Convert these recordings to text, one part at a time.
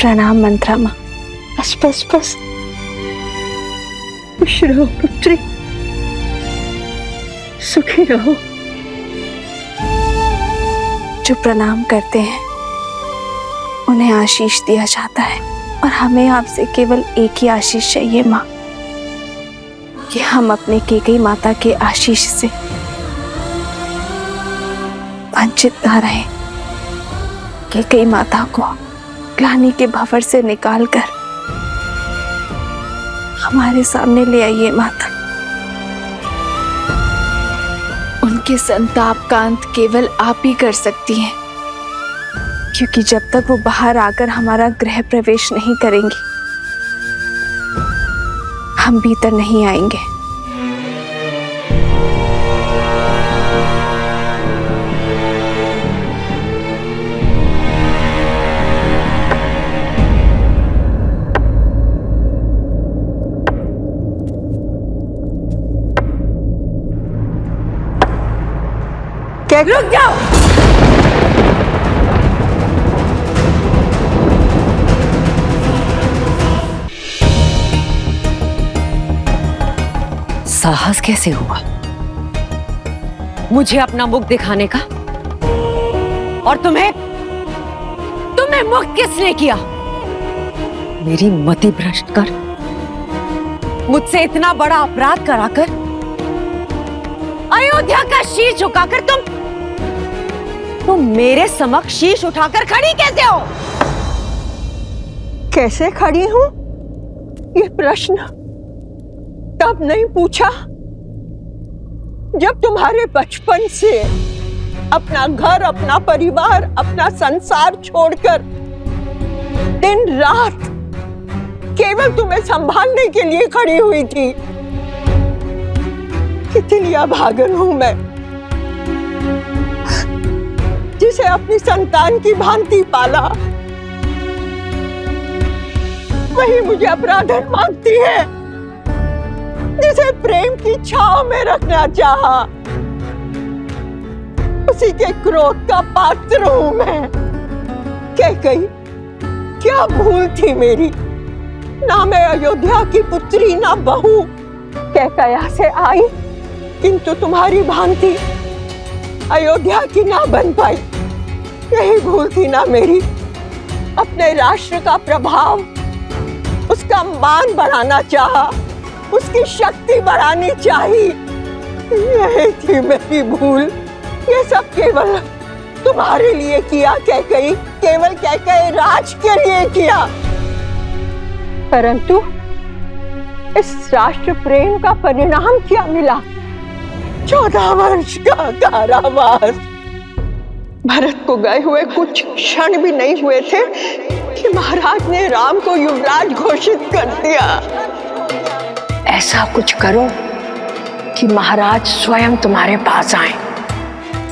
प्रणाम मंत्रा माँ। बस बस बस, खुश रहो पुत्री, सुखी रहो। जो प्रणाम करते हैं उन्हें आशीष दिया जाता है, और हमें आपसे केवल एक ही आशीष चाहिए माँ, कि हम अपने केकई माता के आशीष से वंचित न रहें। केकई माता को ग्लानि के भंवर से निकालकर हमारे सामने ले आइए माता। उनके संताप का अंत केवल आप ही कर सकती हैं, क्योंकि जब तक वो बाहर आकर हमारा गृह प्रवेश नहीं करेंगी, हम भीतर नहीं आएंगे। क्या? रुक जाओ। साहस कैसे हुआ मुझे अपना मुख दिखाने का? और तुम्हें मुक्त किसने किया? मेरी मति भ्रष्ट कर मुझसे इतना बड़ा अपराध कराकर अयोध्या का शीश झुकाकर तुम मेरे समक्ष शीश उठाकर खड़ी कैसे हो? कैसे खड़ी हूं? ये प्रश्न तब नहीं पूछा जब तुम्हारे बचपन से अपना घर, अपना परिवार, अपना संसार छोड़कर दिन रात केवल तुम्हें संभालने के लिए खड़ी हुई थी। कितनी अभागन हूं मैं, जिसे अपनी संतान की भांति पाला, वही मुझे अपराधन मांगती है, जिसे प्रेम की छांव में रखना चाहा, उसी के क्रोध का पात्र हूं मैं। कैकेयी, क्या भूल थी मेरी? ना मैं अयोध्या की पुत्री, ना बहू। कैकेयी से आई, किंतु तुम्हारी भांति अयोध्या की ना बन पाई। यही भूल थी ना मेरी। अपने राष्ट्र का प्रभाव, उसका मान बढ़ाना चाहा, उसकी शक्ति बढ़ानी चाहिए। यही थी मेरी भूल। ये सब केवल तुम्हारे लिए किया कैकेयी, केवल कैकेयी राज के लिए किया। परंतु इस राष्ट्र प्रेम का परिणाम क्या मिला? 14 वर्ष का कारावास। भरत को गए हुए कुछ क्षण भी नहीं हुए थे कि महाराज ने राम को युवराज घोषित कर दिया। ऐसा कुछ करो कि महाराज स्वयं तुम्हारे पास आए।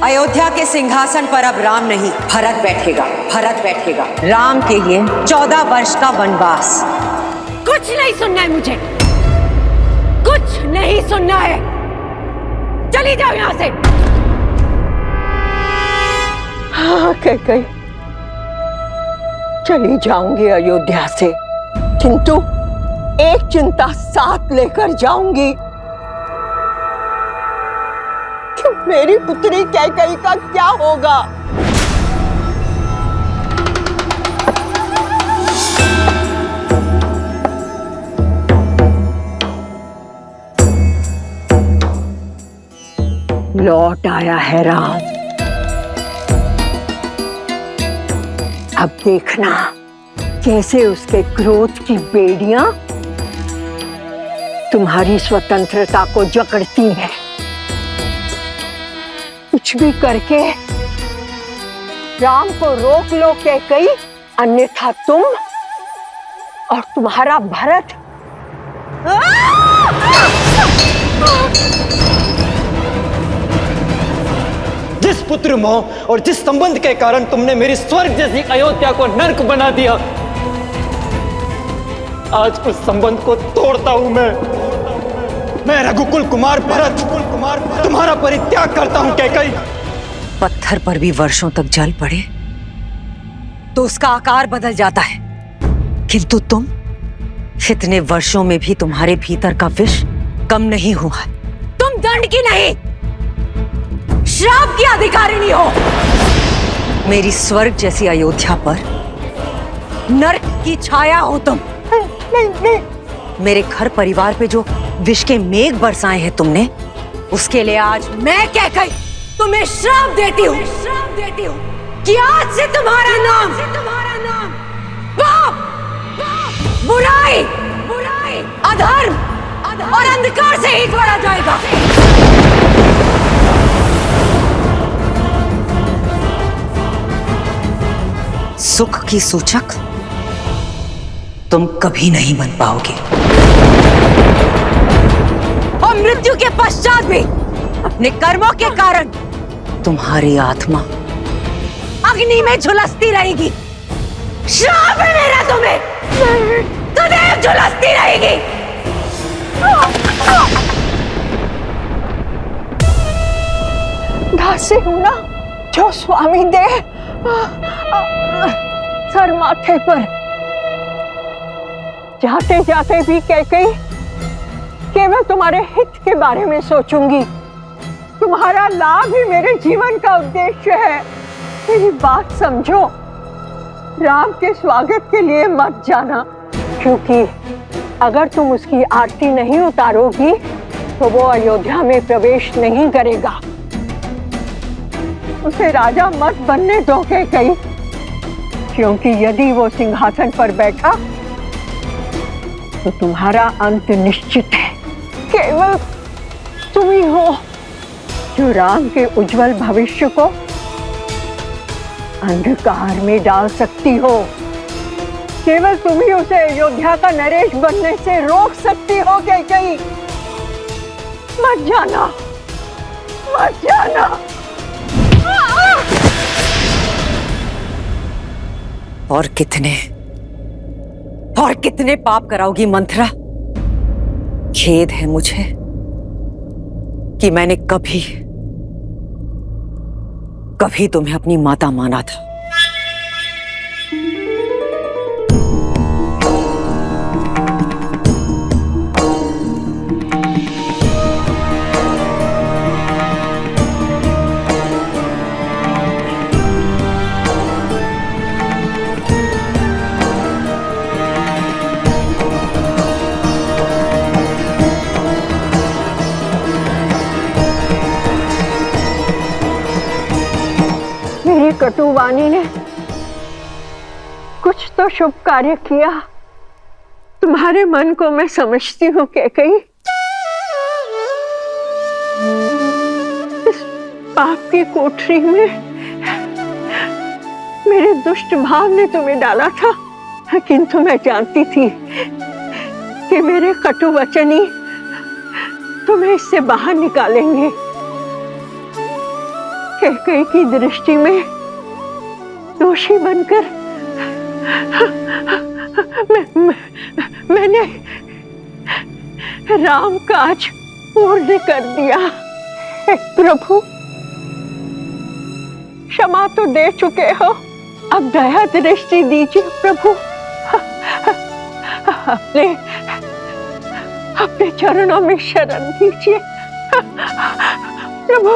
अयोध्या के सिंहासन पर अब राम नहीं, भरत बैठेगा। भरत बैठेगा। राम के लिए 14 वर्ष का वनवास। कुछ नहीं सुनना है मुझे, कुछ नहीं सुनना है। चली जाओ यहां से। हाँ कैकेयी, चली जाऊंगी अयोध्या से, किंतु एक चिंता साथ लेकर जाऊंगी कि मेरी पुत्री कैकेयी का क्या होगा। लौट आया है राम। अब देखना कैसे उसके क्रोध की बेड़ियां तुम्हारी स्वतंत्रता को जकड़ती हैं। कुछ भी करके राम को रोक लो कैकेयी, अन्यथा तुम और तुम्हारा भरत जिस पुत्र मोह और जिस संबंध के कारण तुमने मेरी स्वर्ग जैसी अयोध्या को नर्क बना दिया, आज उस संबंध को तोड़ता हूं मैं रघुकुल कुमार भरत तुम्हारा परित्याग करता हूं कैकेयी। पत्थर पर भी वर्षों तक जल पड़े तो उसका आकार बदल जाता है, किंतु तुम, इतने वर्षों में भी तुम्हारे भीतर का विष कम नहीं हुआ। तुम दंड की नहीं, श्राप की अधिकारिणी हो। मेरी स्वर्ग जैसी अयोध्या पर नरक की छाया हो तुम। नहीं। मेरे घर परिवार पे जो विष के मेघ बरसाए हैं तुमने, उसके लिए आज मैं कैकई तुम्हें श्राप देती हूँ कि आज से तुम्हारा नाम पाप, बुराई, अधर्म और अंधकार से ही जोड़ा जाएगा। सुख की सूचक तुम कभी नहीं बन पाओगे, और मृत्यु के पश्चात भी अपने कर्मों के कारण तुम्हारी आत्मा अग्नि में झुलसती रहेगी। श्राप है मेरा तुम्हें, सदैव झुलसती रहेगी। दासी हूं ना, जो स्वामी दे सर माथे पर। जाते जाते भी कैकई केवल तुम्हारे हित के बारे में सोचूंगी। तुम्हारा लाभ ही मेरे जीवन का उद्देश्य है। मेरी बात समझो, राम के स्वागत के लिए मत जाना, क्योंकि अगर तुम उसकी आरती नहीं उतारोगी तो वो अयोध्या में प्रवेश नहीं करेगा। उसे राजा मत बनने दो कैकई, क्योंकि यदि वो सिंहासन पर बैठा तो तुम्हारा अंत निश्चित है। केवल तुम ही हो जो राम के उज्जवल भविष्य को अंधकार में डाल सकती हो। केवल तुम ही उसे अयोध्या का नरेश बनने से रोक सकती हो कैकई। मत जाना, मत जाना। और कितने पाप कराओगी मंथरा? खेद है मुझे कि मैंने कभी तुम्हें अपनी माता माना था। कटुवाणी ने कुछ तो शुभ कार्य किया। तुम्हारे मन को मैं समझती हूँ कैकई। इस पाप की कोठरी में मेरे दुष्ट भाव ने तुम्हें डाला था, किंतु मैं जानती थी कि मेरे कटु वचन ही तुम्हें इससे बाहर निकालेंगे। कैकई की दृष्टि में दोषी बनकर मैंने राम काज पूर्ण कर दिया। हे प्रभु, क्षमा तो दे चुके हो, अब दया दृष्टि दीजिए प्रभु। अपने चरणों में शरण दीजिए प्रभु,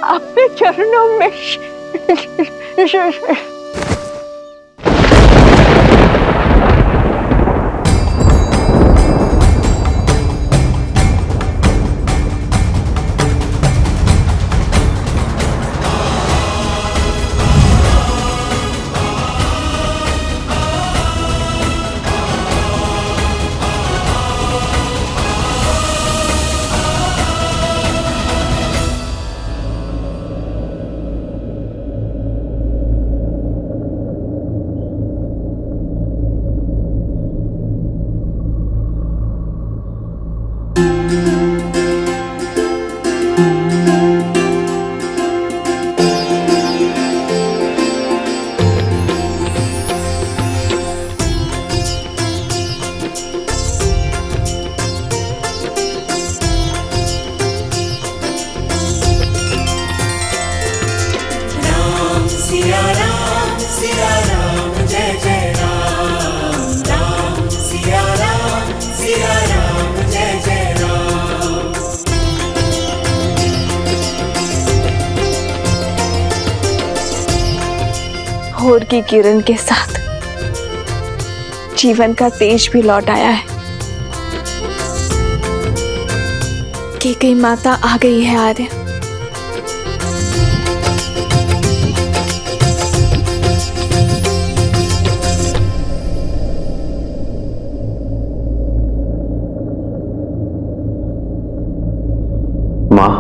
अपने चरणों में भोर की किरण के साथ जीवन का तेज भी लौट आया है। कैकेयी माता आ गई है आर्य। माँ,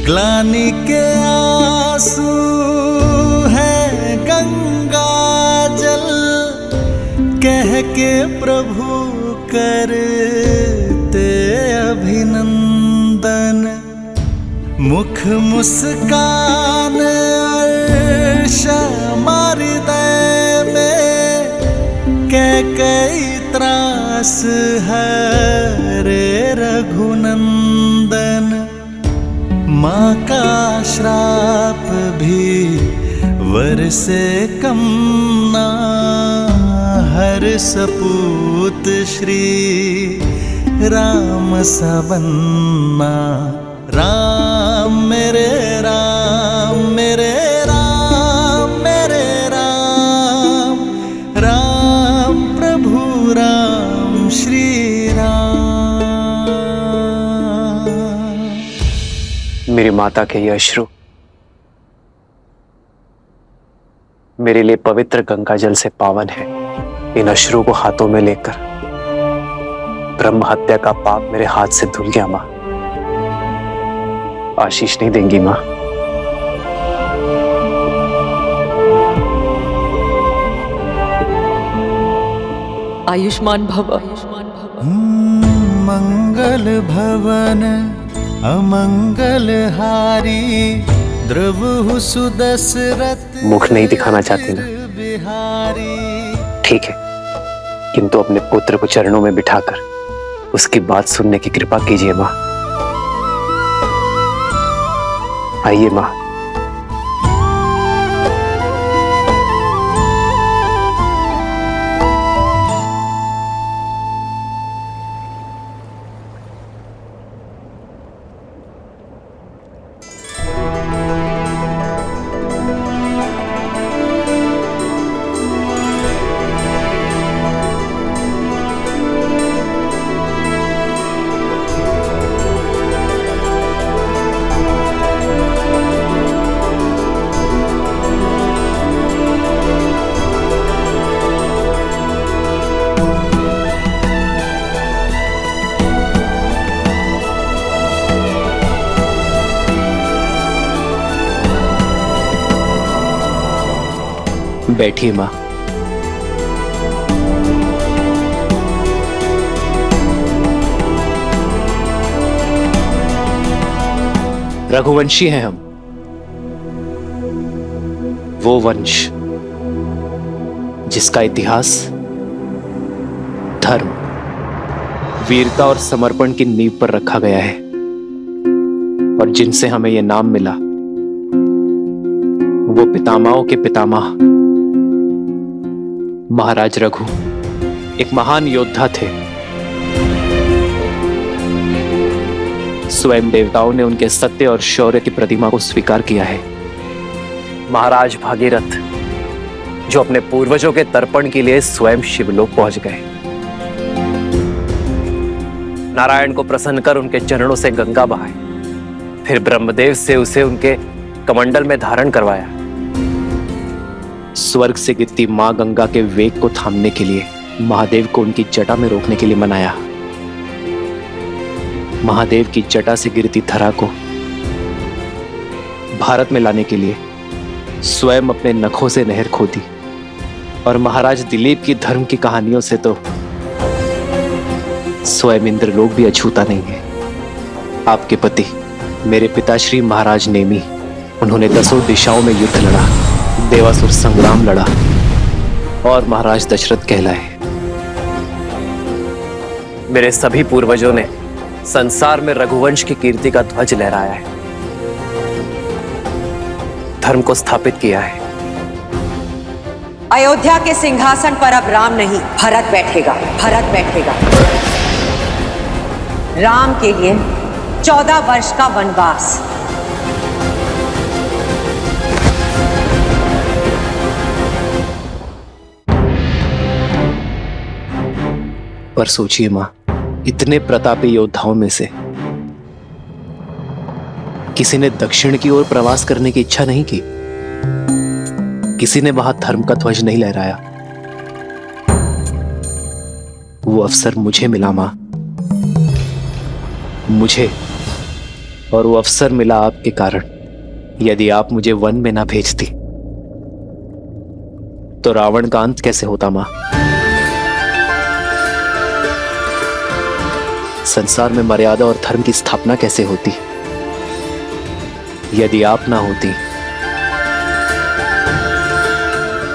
ग्लानि के आंसू है गंगा जल, कह के प्रभु करते अभिनंदन। मुख मुस्कान अर्श हृदय में, कैकेयी त्रास हरे रघुनंदन। माँ का श्राप भी वर से कम ना, हर सपूत श्री राम सा बनना। राम मेरे राम मेरे राम मेरे राम, राम प्रभु राम श्री राम। मेरी माता के ये अश्रु मेरे लिए पवित्र गंगा जल से पावन है। इन अश्रु को हाथों में लेकर ब्रह्म हत्या का पाप मेरे हाथ से धुल गया। माँ, आशीष नहीं देंगी माँ? आयुष्मान भव। मंगल भवन अमंगल हारी, द्रवहु सुदशरथ मुख नहीं दिखाना चाहती ना? बिहारी। ठीक है, किंतु अपने पुत्र को चरणों में बिठाकर उसकी बात सुनने की कृपा कीजिए माँ। आइए माँ। बैठिए माँ। रघुवंशी हैं हम, वो वंश जिसका इतिहास धर्म, वीरता और समर्पण की नींव पर रखा गया है, और जिनसे हमें यह नाम मिला वो पितामहों के पितामह महाराज रघु एक महान योद्धा थे। स्वयं देवताओं ने उनके सत्य और शौर्य की प्रतिमा को स्वीकार किया है। महाराज भागीरथ जो अपने पूर्वजों के तर्पण के लिए स्वयं शिवलोक पहुंच गए, नारायण को प्रसन्न कर उनके चरणों से गंगा बहाई, फिर ब्रह्मदेव से उसे उनके कमंडल में धारण करवाया। स्वर्ग से गिरती मां गंगा के वेग को थामने के लिए महादेव को उनकी जटा में रोकने के लिए मनाया। महादेव की जटा से गिरती धरा को भारत में लाने के लिए स्वयं अपने नखों से नहर खोदी, और महाराज दिलीप की धर्म की कहानियों से तो स्वयं इंद्रलोक भी अछूता नहीं है। आपके पति मेरे पिताश्री महाराज नेमी, उन्होंने 10 दिशाओं में युद्ध लड़ा, देवासुर संग्राम लड़ा और महाराज दशरथ कहलाए। मेरे सभी पूर्वजों ने संसार में रघुवंश की कीर्ति का ध्वज लहराया है, धर्म को स्थापित किया है। अयोध्या के सिंहासन पर अब राम नहीं, भरत बैठेगा। भरत बैठेगा। राम के लिए 14 वर्ष का वनवास। पर सोचिए मां, इतने प्रतापी योद्धाओं में से किसी ने दक्षिण की ओर प्रवास करने की इच्छा नहीं की, किसी ने वहां धर्म का ध्वज नहीं लहराया। वो अवसर मुझे मिला मां, मुझे, और वो अवसर मिला आपके कारण। यदि आप मुझे वन में ना भेजती तो रावण का अंत कैसे होता मां? संसार में मर्यादा और धर्म की स्थापना कैसे होती यदि आप ना होती?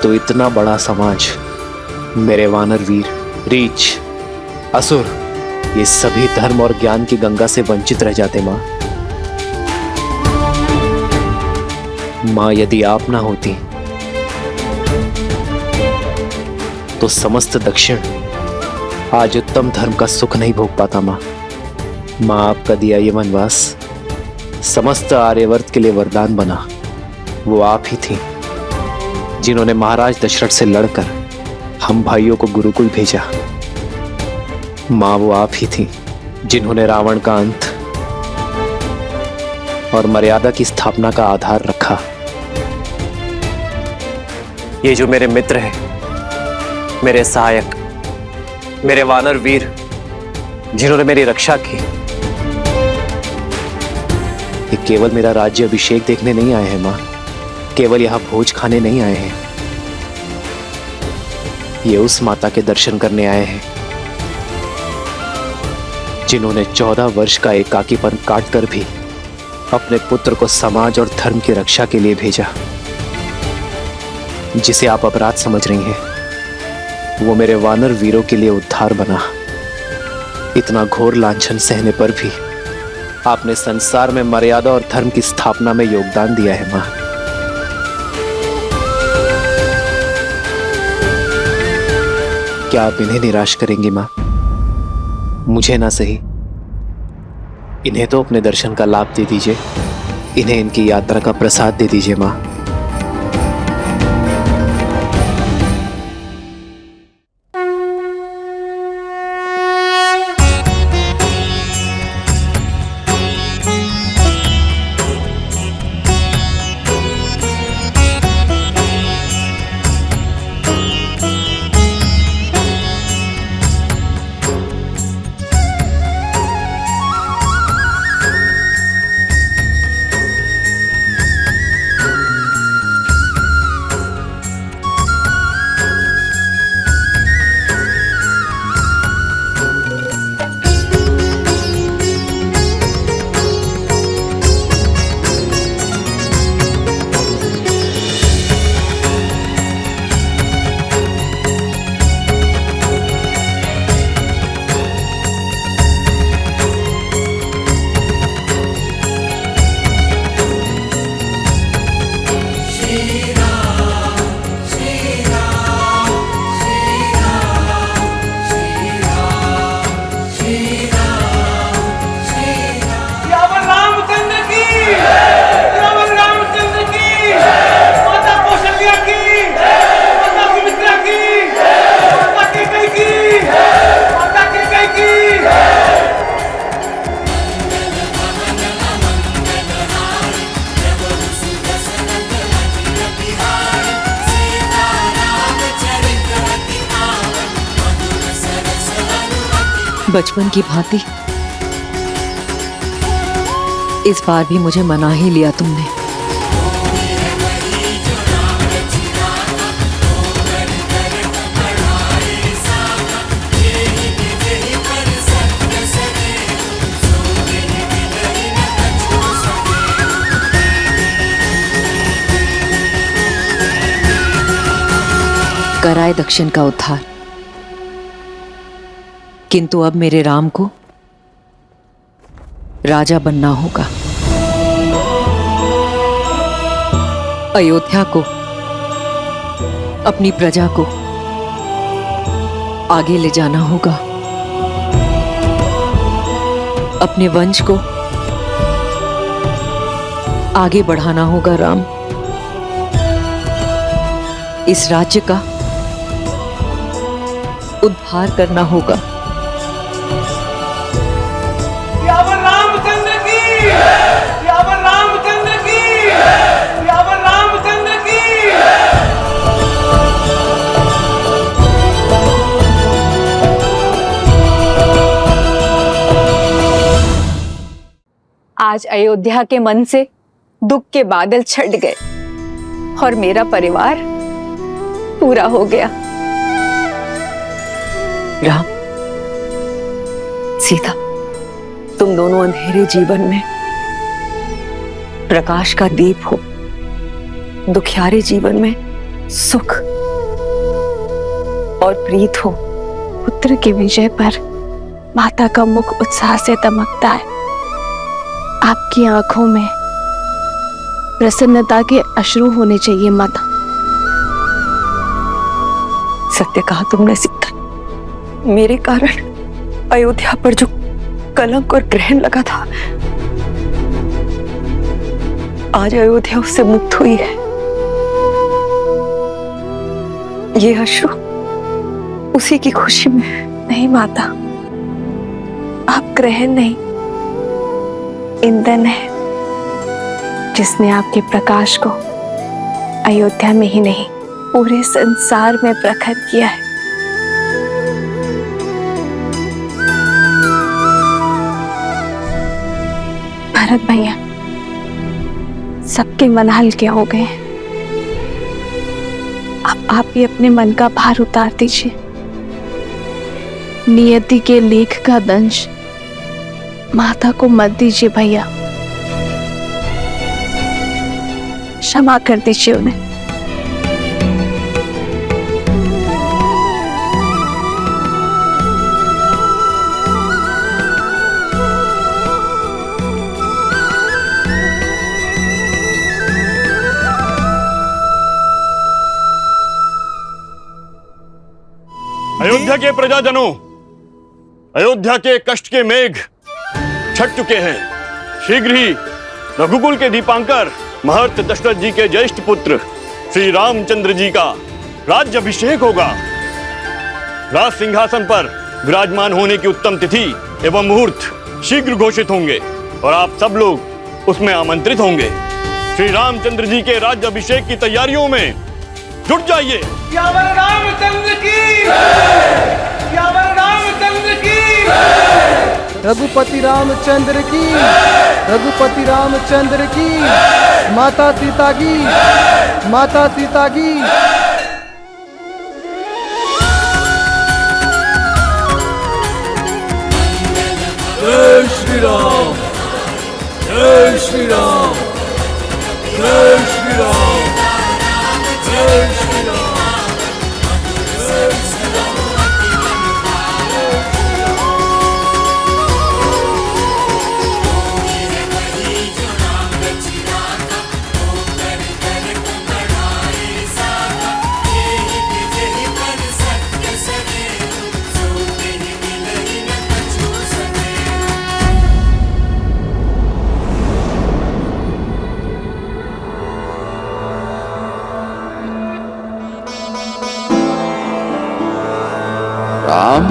तो इतना बड़ा समाज, मेरे वानर वीर, रीछ, असुर, ये सभी धर्म और ज्ञान की गंगा से वंचित रह जाते मां। मां, यदि आप ना होती तो समस्त दक्षिण आज उत्तम धर्म का सुख नहीं भोग पाता मां। मां, आपका दिया ये वनवास समस्त आर्यवर्त के लिए वरदान बना। वो आप ही थी जिन्होंने महाराज दशरथ से लड़कर हम भाइयों को गुरुकुल भेजा। मां, वो आप ही थी जिन्होंने रावण का अंत और मर्यादा की स्थापना का आधार रखा। ये जो मेरे मित्र हैं, मेरे सहायक, मेरे वानर वीर, जिन्होंने मेरी रक्षा की, ये केवल मेरा राज्य अभिषेक देखने नहीं आए हैं मां, केवल यहां भोज खाने नहीं आए हैं। ये उस माता के दर्शन करने आए हैं जिन्होंने 14 वर्ष का एकाकीपन काटकर भी अपने पुत्र को समाज और धर्म की रक्षा के लिए भेजा। जिसे आप अपराध समझ रही हैं, वो मेरे वानर वीरों के लिए उद्धार बना। इतना घोर लांछन सहने पर भी आपने संसार में मर्यादा और धर्म की स्थापना में योगदान दिया है मां। क्या आप इन्हें निराश करेंगी मां? मुझे ना सही, इन्हें तो अपने दर्शन का लाभ दे दीजिए, इन्हें इनकी यात्रा का प्रसाद दे दीजिए मां। बचपन की भांति इस बार भी मुझे मना ही लिया तुमने। कराए दक्षिण का उद्धार, किंतु अब मेरे राम को राजा बनना होगा। अयोध्या को, अपनी प्रजा को आगे ले जाना होगा। अपने वंश को आगे बढ़ाना होगा राम। इस राज्य का उद्धार करना होगा। यावर रामचंद्र की, यावर रामचंद्र की, यावर रामचंद्र की। आज अयोध्या के मन से दुख के बादल छट गए और मेरा परिवार पूरा हो गया। राम, सीता, तुम दोनों अंधेरे जीवन में प्रकाश का दीप हो, दुखियारे जीवन में सुख और प्रीत हो। पुत्र की विजय पर माता का मुख उत्साह से दमकता है। आपकी आंखों में प्रसन्नता के अश्रु होने चाहिए माता। सत्य कहा तुमने सीता। मेरे कारण अयोध्या पर जो कलंक और ग्रहण लगा था, आज अयोध्या उससे मुक्त हुई है। ये अश्रु उसी की खुशी में। नहीं माता, आप ग्रहण नहीं, ईंधन है जिसने आपके प्रकाश को अयोध्या में ही नहीं पूरे संसार में प्रखर किया है। भरत भैया, सबके मन हल्के हो गए हैं। अब आप भी अपने मन का भार उतार दीजिए। नियति के लेख का दंश माता को मत दीजिए भैया, क्षमा कर दीजिए उन्हें। अयोध्या के प्रजाजनों, अयोध्या के कष्ट के मेघ छट चुके हैं। शीघ्र ही रघुकुल के दीपांकर महर्त दशरथ जी के ज्येष्ठ पुत्र श्री रामचंद्र जी का राज्याभिषेक होगा। राज सिंहासन पर विराजमान होने की उत्तम तिथि एवं मुहूर्त शीघ्र घोषित होंगे और आप सब लोग उसमें आमंत्रित होंगे। श्री रामचंद्र जी के राज्याभिषेक की तैयारियों में जुट जाइए। यावर रामचंद्र की, यावर रामचंद्र की। रघुपति रामचंद्र की, रघुपति रामचंद्र की, माता सीता की, माता सीता की। जय श्री राम, जय श्री राम, जय श्री राम, जय श्री राम। राम,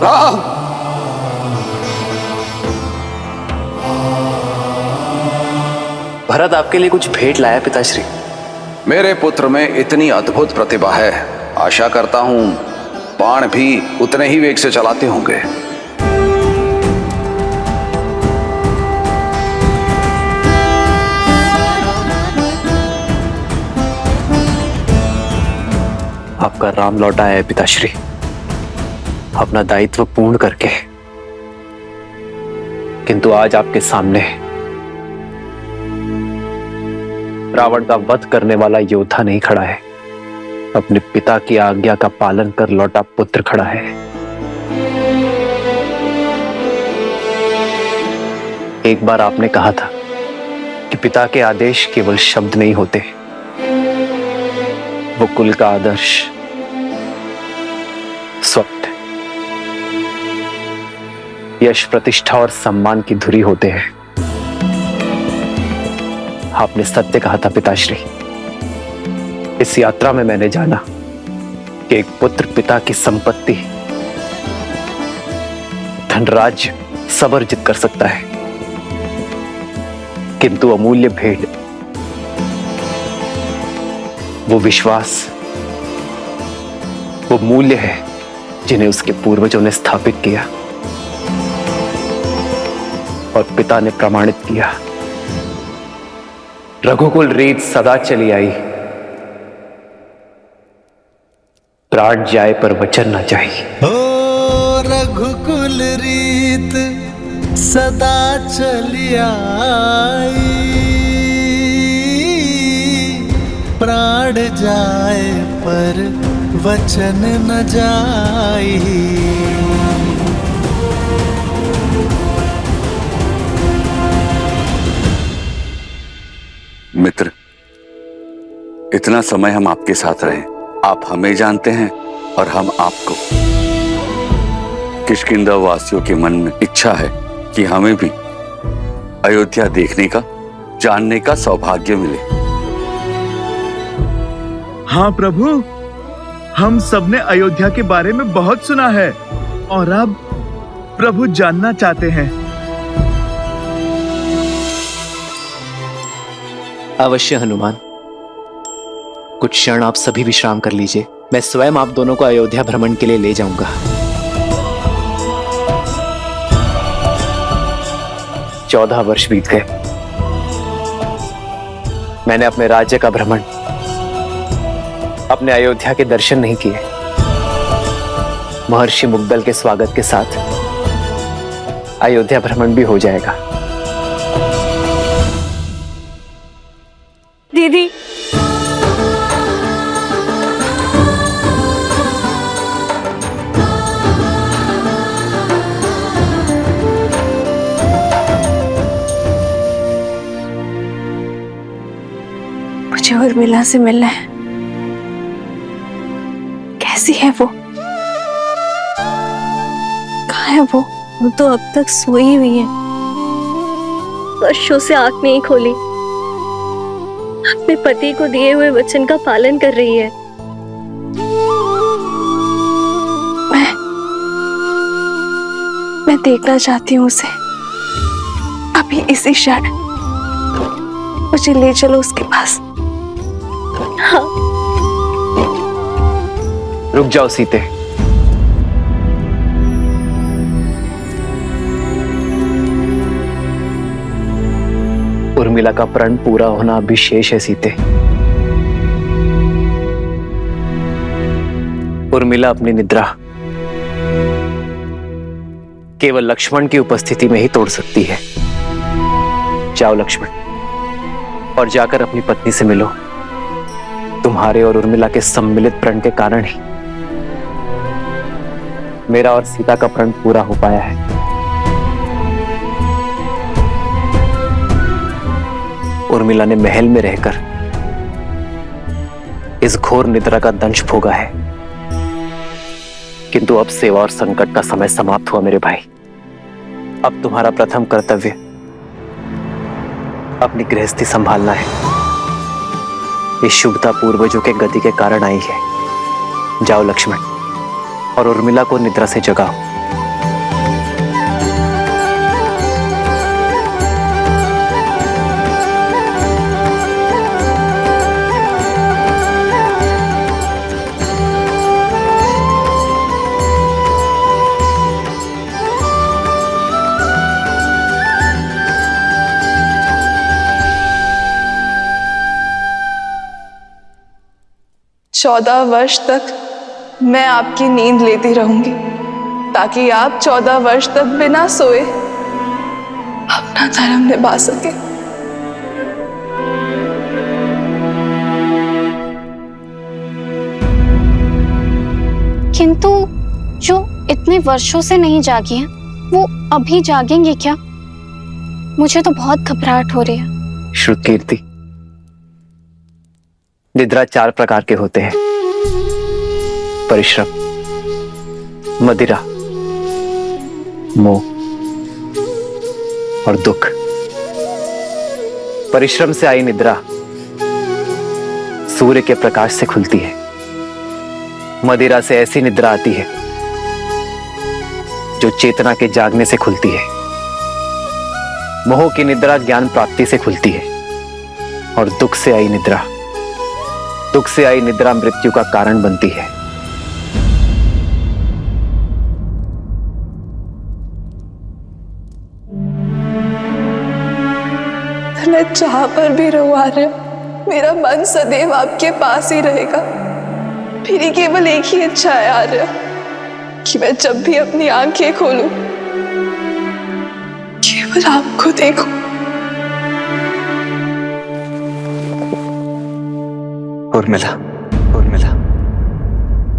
राम, भरत आपके लिए कुछ भेंट लाया पिताश्री। मेरे पुत्र में इतनी अद्भुत प्रतिभा है, आशा करता हूं बाण भी उतने ही वेग से चलाते होंगे। आपका राम लौटा है पिताश्री, अपना दायित्व पूर्ण करके। किंतु आज आपके सामने रावण का वध करने वाला योद्धा नहीं खड़ा है, अपने पिता की आज्ञा का पालन कर लौटा पुत्र खड़ा है। एक बार आपने कहा था कि पिता के आदेश केवल शब्द नहीं होते, वो कुल का आदर्श स्वप्न, यश, प्रतिष्ठा और सम्मान की धुरी होते हैं। आपने सत्य कहा था पिताश्री। इस यात्रा में मैंने जाना कि एक पुत्र पिता की संपत्ति, धनराज्य सब अर्जित कर सकता है, किंतु अमूल्य भेंट, वो विश्वास, वो मूल्य है जिन्हें उसके पूर्वजों ने स्थापित किया और पिता ने प्रमाणित किया। रघुकुल रीत सदा चली आई, प्राण जाए पर वचन न जाए। ओ रघुकुल रीत सदा चली आई, प्राण जाए पर वचन न जाई। मित्र, इतना समय हम आपके साथ रहे, आप हमें जानते हैं और हम आपको। किष्किंधा वासियों के मन में इच्छा है कि हमें भी अयोध्या देखने का, जानने का सौभाग्य मिले। हाँ प्रभु, हम सबने अयोध्या के बारे में बहुत सुना है और अब प्रभु जानना चाहते हैं। अवश्य हनुमान, कुछ क्षण आप सभी विश्राम कर लीजिए। मैं स्वयं आप दोनों को अयोध्या भ्रमण के लिए ले जाऊंगा। 14 वर्ष बीत गए, मैंने अपने राज्य का भ्रमण, अपने अयोध्या के दर्शन नहीं किए। महर्षि मुग्दल के स्वागत के साथ अयोध्या भ्रमण भी हो जाएगा। दीदी, मुझे उर्मिला से मिलना है। कैसी है वो? कहाँ है वो? वो तो अब तक सोई हुई है, वर्षों से आंख नहीं खोली, अपने पति को दिए हुए वचन का पालन कर रही है। मैं देखना चाहती हूँ उसे, अभी इसी क्षण। मुझे ले चलो उसके पास। हाँ। रुक जाओ सीते। उर्मिला का प्रण पूरा होना अभी शेष है सीते। उर्मिला अपनी निद्रा केवल लक्ष्मण की उपस्थिति में ही तोड़ सकती है। जाओ लक्ष्मण, और जाकर अपनी पत्नी से मिलो। तुम्हारे और उर्मिला के सम्मिलित प्रण के कारण ही मेरा और सीता का प्रण पूरा हो पाया है। उर्मिला ने महल में रहकर इस घोर निद्रा का दंश भोगा है, किंतु अब सेवा और संकट का समय समाप्त हुआ मेरे भाई। अब तुम्हारा प्रथम कर्तव्य अपनी गृहस्थी संभालना है। ये शुभता पूर्वजों के गति के कारण आई है। जाओ लक्ष्मण, और उर्मिला को निद्रा से जगाओ। चौदह वर्ष तक मैं आपकी नींद लेती रहूंगी, ताकि आप 14 वर्ष तक बिना सोए अपना धर्म निभा सके। किंतु जो इतने वर्षों से नहीं जागी हैं, वो अभी जागेंगे क्या? मुझे तो बहुत घबराहट हो रही है। श्रुतकीर्ति, निद्रा 4 प्रकार के होते हैं: परिश्रम, मदिरा, मोह और दुख। परिश्रम से आई निद्रा सूर्य के प्रकाश से खुलती है। मदिरा से ऐसी निद्रा आती है जो चेतना के जागने से खुलती है। मोह की निद्रा ज्ञान प्राप्ति से खुलती है। और दुख से आई निद्रा मृत्यु का कारण बनती है। मैं जहां पर भी रहूं आर्य, मेरा मन सदैव आपके पास ही रहेगा। मेरी केवल एक ही इच्छा है आर्य, कि मैं जब भी अपनी आंखें खोलूं केवल आपको देखूं। उर्मिला,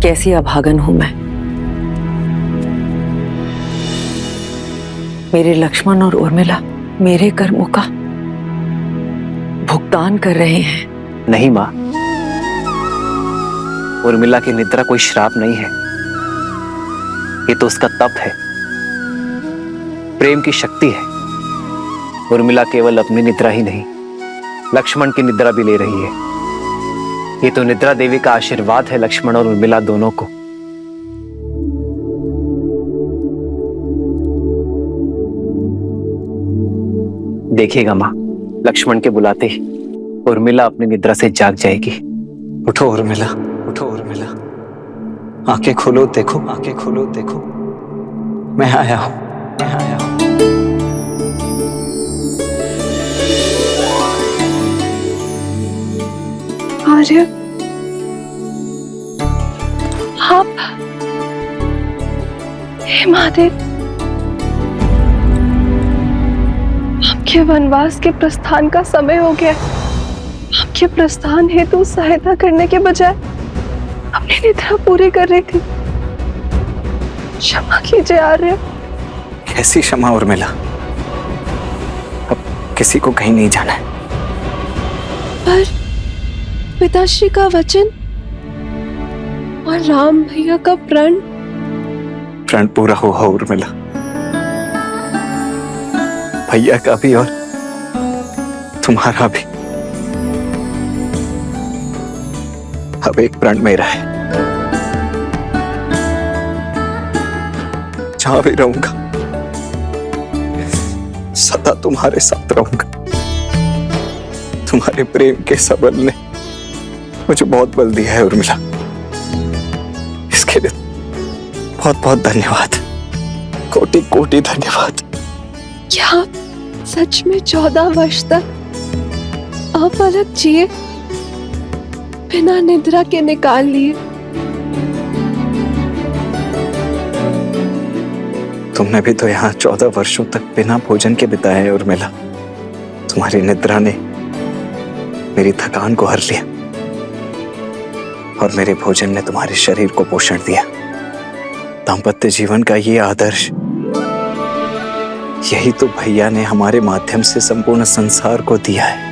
कैसी अभागन हूं मैं। मेरे लक्ष्मण और उर्मिला मेरे कर्मों का भुगतान कर रहे हैं। नहीं मां, उर्मिला की निद्रा कोई श्राप नहीं है। ये तो उसका तप है, प्रेम की शक्ति है। उर्मिला केवल अपनी निद्रा ही नहीं, लक्ष्मण की निद्रा भी ले रही है। ये तो निद्रा देवी का आशीर्वाद है लक्ष्मण और उर्मिला दोनों को। देखिएगा मां, लक्ष्मण के बुलाते ही उर्मिला अपनी निद्रा से जाग जाएगी। उठो उर्मिला, आंखें खोलो, देखो, मैं आया हूं। आर्य, आप, हे महादेव, आपके वनवास के प्रस्थान का समय हो गया। आपके प्रस्थान हेतु सहायता करने के बजाय अपनी निद्रा पूरी कर रही थी। क्षमा कीजिए आर्य। कैसी क्षमा उर्मिला, अब किसी को कहीं नहीं जाना है। पर पिताश्री का वचन और राम भैया का प्रण पूरा हुआ उर्मिला, भैया का भी और तुम्हारा भी। अब एक प्रण मेरा है, जहां भी रहूंगा सदा तुम्हारे साथ रहूंगा। तुम्हारे प्रेम के सबल ने मुझे बहुत बल दिया है उर्मिला, इसके लिए बहुत बहुत धन्यवाद, कोटि कोटि धन्यवाद। क्या आप सच में 14 वर्ष तक अपलक जिए, बिना निद्रा के निकाल लिए? तुमने भी तो यहाँ 14 वर्षों तक बिना भोजन के बिताए हैं उर्मिला। तुम्हारी निद्रा ने मेरी थकान को हर लिया और मेरे भोजन ने तुम्हारे शरीर को पोषण दिया। दाम्पत्य जीवन का ये आदर्श, यही तो भैया ने हमारे माध्यम से संपूर्ण संसार को दिया है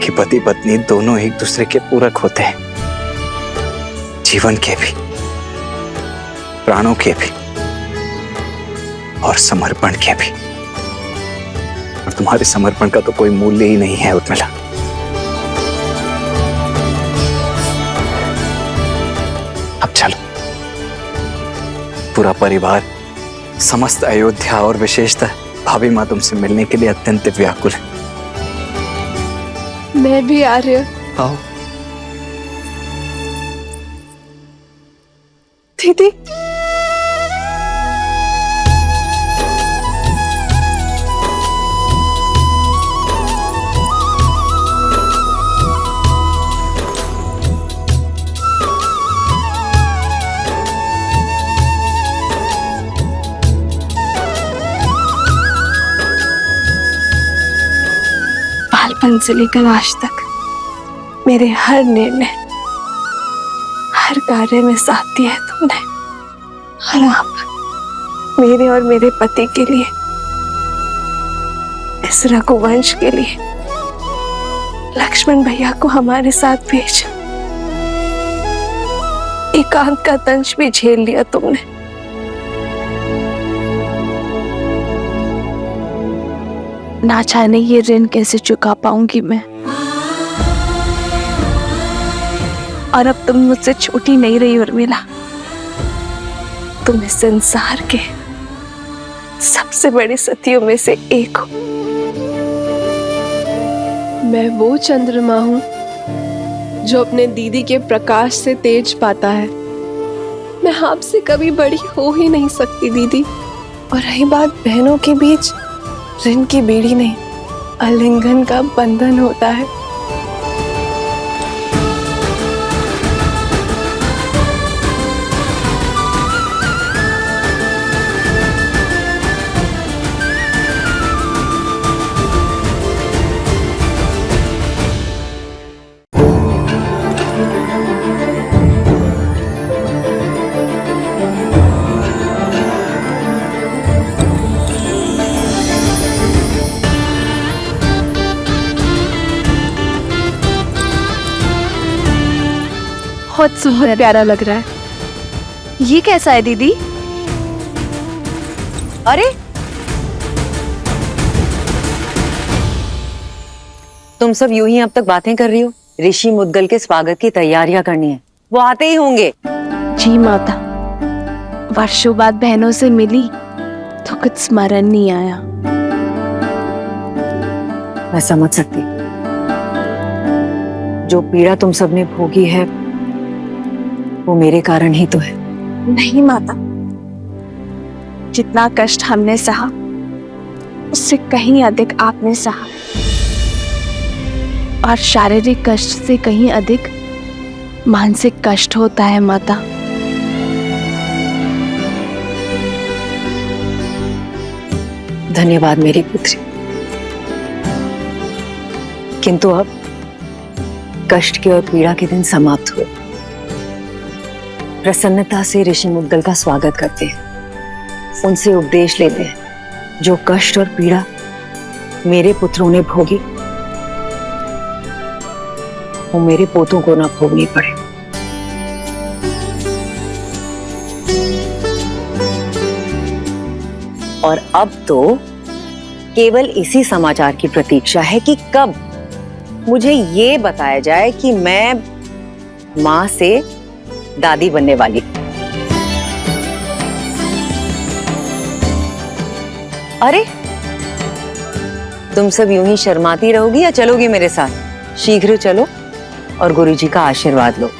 कि पति पत्नी दोनों एक दूसरे के पूरक होते हैं, जीवन के भी, प्राणों के भी और समर्पण के भी। और तुम्हारे समर्पण का तो कोई मूल्य ही नहीं है उर्मिला। अब चलो, पूरा परिवार, समस्त अयोध्या और विशेषतः भाभी माँ तुमसे मिलने के लिए अत्यंत व्याकुल है। मैं भी आ रही हूँ। आओ दीदी, बालपन से लेकर आज तक मेरे हर निर्णय, हर हर कार्य में साथ दिया है तुमने। और आप मेरे और मेरे पति के लिए, इस रघुवंश के लिए लक्ष्मण भैया को हमारे साथ भेजा। एकांत का दंश भी झेल लिया तुमने। ना जाने ये ऋण कैसे चुका पाऊंगी मैं। और अब तुम मुझसे छोटी नहीं रही उर्मिला, तुम इस संसार के सबसे बड़े सतियों में से एक हो। मैं वो चंद्रमा हूँ जो अपने दीदी के प्रकाश से तेज पाता है। मैं आपसे कभी बड़ी हो ही नहीं सकती दीदी। और रही बात बहनों के बीच, ऋण की बेड़ी नहीं, आलिंगन का बंधन होता है। बहुत प्यारा लग रहा है। ये कैसा है दीदी? अरे तुम सब यूं ही अब तक बातें कर रही हो। ऋषि मुद्गल के स्वागत की तैयारियां करनी है, वो आते ही होंगे। जी माता, वर्षों बाद बहनों से मिली तो कुछ स्मरण नहीं आया। मैं समझ सकती, जो पीड़ा तुम सबने भोगी है वो मेरे कारण ही तो है। नहीं माता, जितना कष्ट हमने सहा उससे कहीं अधिक आपने सहा, और शारीरिक कष्ट से कहीं अधिक मानसिक कष्ट होता है माता। धन्यवाद मेरी पुत्री, किंतु अब कष्ट के और पीड़ा के दिन समाप्त हुए। प्रसन्नता से ऋषि मुद्गल का स्वागत करते हैं, उनसे उपदेश लेते हैं। जो कष्ट और पीड़ा मेरे पुत्रों ने भोगी, वो मेरे पोतों को ना भोगनी पड़े। और अब तो केवल इसी समाचार की प्रतीक्षा है कि कब मुझे ये बताया जाए कि मैं मां से दादी बनने वाली। अरे तुम सब यूं ही शर्माती रहोगी या चलोगी मेरे साथ? शीघ्र चलो और गुरुजी का आशीर्वाद लो।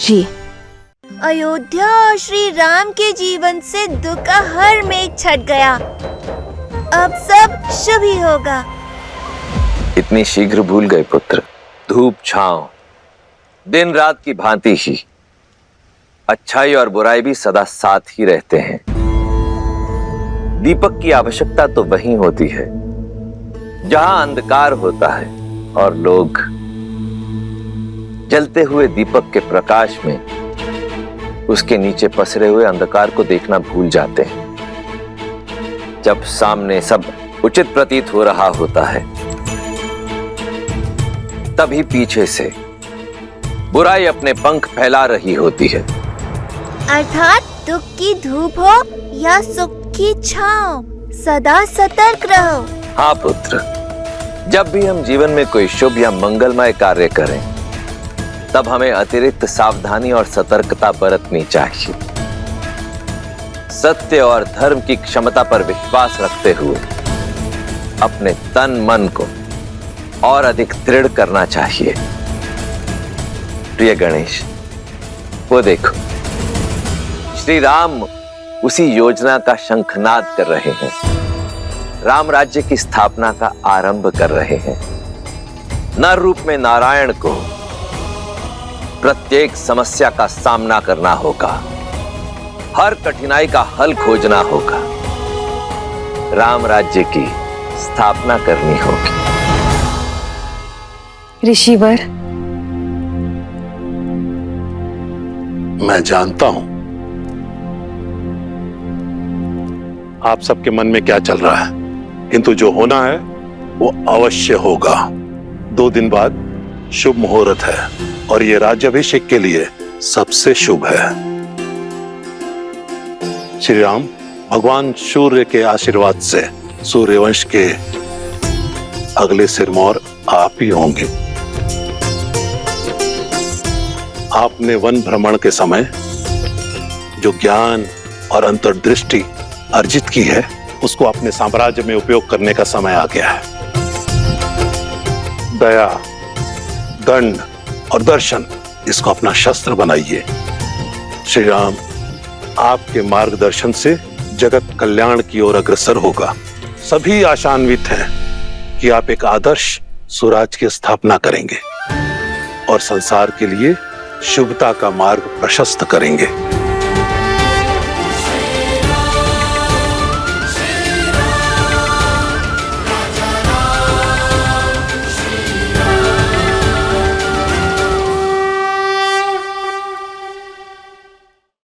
जी। अयोध्या और श्री राम के जीवन से दुख का हर मेघ छट गया। अब सब शुभ ही होगा। इतनी शीघ्र भूल गए पुत्र? धूप छांव दिन रात की भांति ही, अच्छाई और बुराई भी सदा साथ ही रहते हैं। दीपक की आवश्यकता तो वहीं होती है जहां अंधकार होता है, और लोग जलते हुए दीपक के प्रकाश में उसके नीचे पसरे हुए अंधकार को देखना भूल जाते हैं। जब सामने सब उचित प्रतीत हो रहा होता है, तभी पीछे से बुराई अपने पंख फैला रही होती है। अर्थात दुख की धूप हो या सुख की छांव, सदा सतर्क रहो। हाँ पुत्र, जब भी हम जीवन में कोई शुभ या मंगलमय कार्य करें, तब हमें अतिरिक्त सावधानी और सतर्कता बरतनी चाहिए। सत्य और धर्म की क्षमता पर विश्वास रखते हुए अपने तन मन को और अधिक दृढ़ करना चाहिए। प्रिय गणेश, वो देखो, श्री राम उसी योजना का शंखनाद कर रहे हैं। राम राज्य की स्थापना का आरंभ कर रहे हैं। नर रूप में नारायण को प्रत्येक समस्या का सामना करना होगा, हर कठिनाई का हल खोजना होगा, राम राज्य की स्थापना करनी होगी। ऋषिवर, मैं जानता हूं आप सबके मन में क्या चल रहा है, किंतु जो होना है वो अवश्य होगा। 2 दिन बाद शुभ मुहूर्त है और ये राज्याभिषेक के लिए सबसे शुभ है। श्री राम, भगवान सूर्य के आशीर्वाद से सूर्यवंश के अगले सिरमौर आप ही होंगे। आपने वन भ्रमण के समय जो ज्ञान और अंतर्दृष्टि अर्जित की है, उसको अपने साम्राज्य में उपयोग करने का समय आ गया है। दया, दंड और दर्शन, इसको अपना शस्त्र बनाइए। श्री राम, आपके मार्गदर्शन से जगत कल्याण की ओर अग्रसर होगा। सभी आशान्वित हैं कि आप एक आदर्श स्वराज की स्थापना करेंगे और संसार के लिए शुभता का मार्ग प्रशस्त करेंगे।